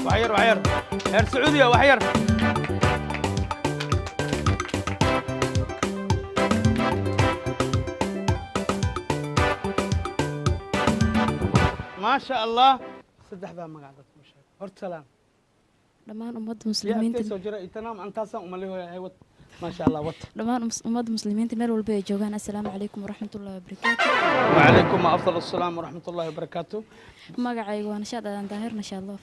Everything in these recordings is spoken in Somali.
وحير وحير هير سعودية وحير ما شاء الله صدح بها مقعدة هرت سلام dhammaan ummadda يا muslimiinta أكتسو جرى يتنام أنت أصلا أمالي هو ما شاء الله وط dhammaan ummadda muslimiinta meel walba ay joogaan assalaamu calaykum waraxmatullaahi wabarakaatu وعليكم أفضل السلام ورحمة الله وبركاته magacaygu waa nashaad aadan daahir nashaad loof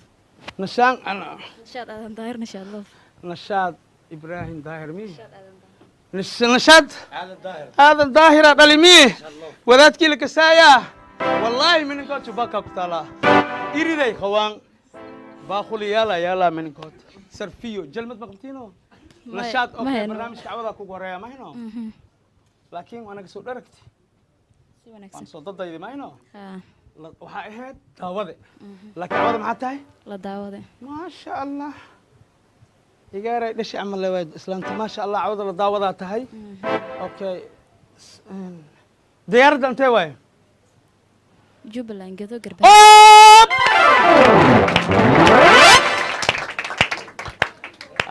نشان أنا nashaad aadan daahir nashaad loof نشاد إبراهيم ظاهر مين نشاد هذا الظاهرة دلميه وذات كيلك سايا والله من كنت باكا كتالا إيريداي خوان باخولي يلا من كنت سرفيو جلمت مقبتينو نشاد أوكي برنامج كعوضة كوكوريا ما هنا لكن وأنا قصو دركتي si wanaagsan وأنا صدد ضيدي ما هنا haa waxaa ahayd daawade laakiin daawada maxaa tahay la daawade maasha allah igaaray dhashi camal leewayd islaanta maasha allah cawada la daawadaa tahay okay diyaaradda intee waaye jubbaland gedo garba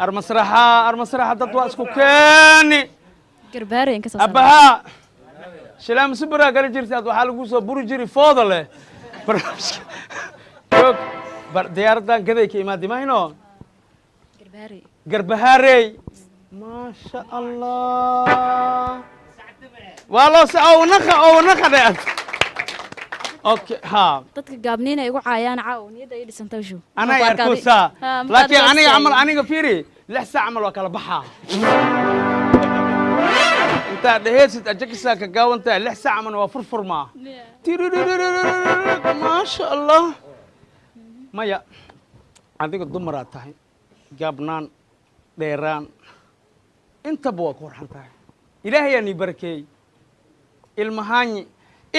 armasraxa dad waa isku keeni garbaareen ka soo abbahaa shilaam subra gali jirtay waxaa lagu soo buri jiray fooda leh barnaamijka joog diyaaraddan gaday ka imaadi mahayno garbaare garbahaarey maasha allah waa loo naqa dhe okay ha dadka gaabniina igu caayaan caaw niyada ay dhisantay show anay arkuusaa laakiin aniga camal aniga fiiri 6 saac camal waa kala baxaa inta dheheysid ajakisa ka gaawanta 6 saac camal waa furfurmaa maasha allah maya adiga dumaraad tahay gaabnaan dheeraan intaba waa ku warxan tahay ilaahay yaa nii barakeeyey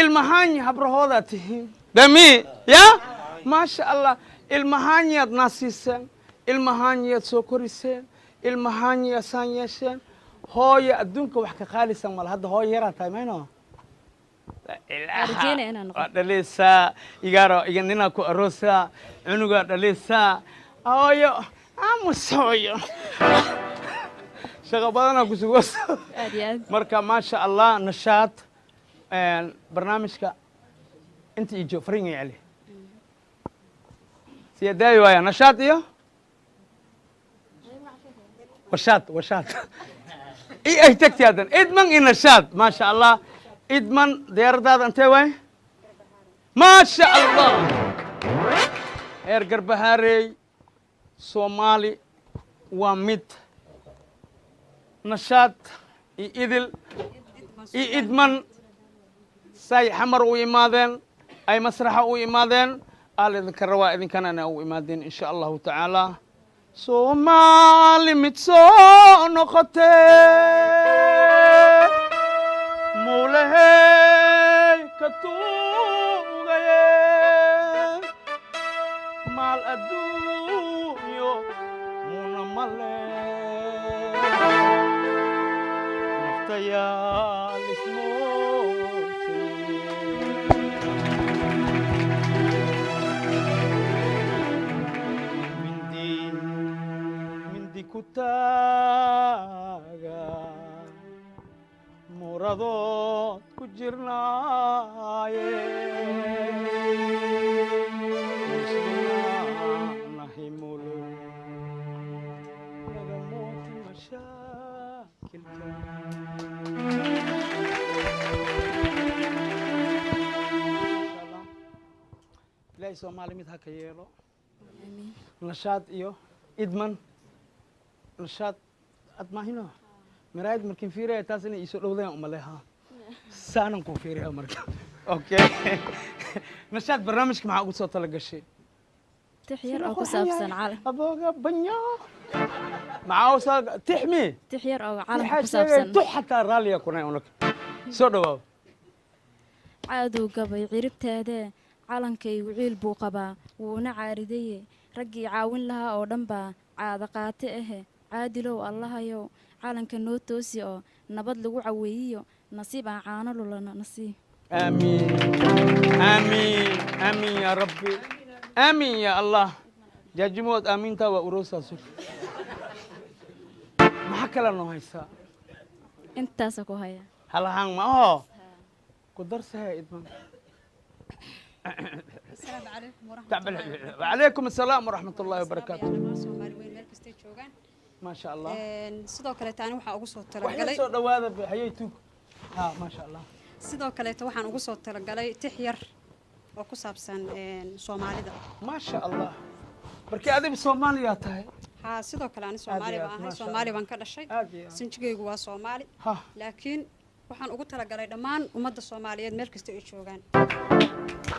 ilmahaanyi habrahoodaa tihiin dami ya maasha allah ilmahaanyiyaad naasiiseen ilmahaanyiyaad soo koriseen ilmahaanyiyaad saan yeesheen hooya adduunka wax ka qaalisan mala hadda hooya yaraa tahay mayno waa dhaleysaa igaaro iga ninaa ku aroosaa cunugaa dhaleysaa hooyo aamus hooyo shaqo badanaa ku sugoosa aad iyo aad marka maasha allah nashaad barnaamijka inta ijo farin yacli siya daayi waaya nashaad iyo washaad ay tagti haddan idman iyo nashaad maasha allah idman diyaaraddaada intee waay maasha allah heer garbahaarey soomaali waa mid nashaad iyo idil iyo idman say xamar u imaadeen ay masraxa u imaadeen aal idinka rabaa idinkana inay u imaadeen insha allahu tacaala soomaali mid soo noqotee mawlahey ka tuugaye maal adduunyo muna male naftayaal mindi ku taaga muradood ku jirnaaye nahimulu naga mooti mashaakilka ilaahay soomaali mid ha ka yeelo nashaad iyo idman nashaad ad maahino miraayad markin fiiraya taas inay iisoo dhowdeen umaleha saanan kuu fiiriya marka okay nashaad barnaamijka maxaa ugu soo tala gashay tix yar oo ku saabsan calan abooga banyo maxaa soo tixmi tix yar oo calan ku saabsan tu xataa raaliya kunay unaka soo dhawaaw caaduu gabay ciribteedee calankaygu ciil buu qabaa wuuna caaridaye raggii caawin lahaa oo dhan baa caada qaate ahe caadilow allahayow calanka noo toosi oo nabad lagu caweeyiyo nasiib aan caano lulana nasiib آمين آمين آمين يا ربي آمين يا الله جاجمود آمينتا وأروسا سوق ما حكلا إنه هيسا intaasa ku haya هلا هان ما هو كدرسها إدمان السلام عليكم ورحمة تعبل الله وبركاته. وعليكم السلام ورحمة الله وبركاته أنا سومالي وين مeel kastay joogaan. ما شاء الله sidoo kale taan waxaan ugu soo وحين talagalay صار هذا بحياتك ها ما شاء الله sidoo kale waxaan ugu soo talagalay tix yar oo ku saabsan Soomaalida. ما شاء الله بركي هذه بالصومالية تاعي ها sidoo kale aan Soomaali baan ahay Soomaali baan ka dhashay sinjigaygu waa Soomaali ها laakiin waxaan ugu talagalay dhammaan ummadda Soomaaliyeed meel kasta ay joogaan.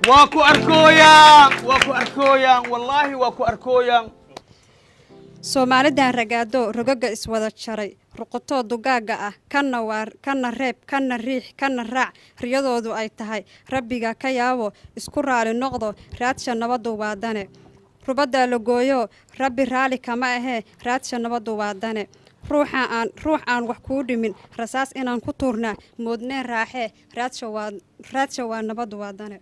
واكو أركويا والله واكو أركويا Soomaalida ragaado rogaga iswada jaray ruqoto dugaaga ah kana reeb kana riix kana raac riyadoodu ay tahay rabbiga ka yaabo isku raali noqdo raadsha nabadu waadane rubada la gooyo rabbi raali kama ahe raadsha nabadu waadane ruux aan wax kuu dhimin rasaas inaan ku tuurnaa moodnee raaxee raadsha waa nabadu waadane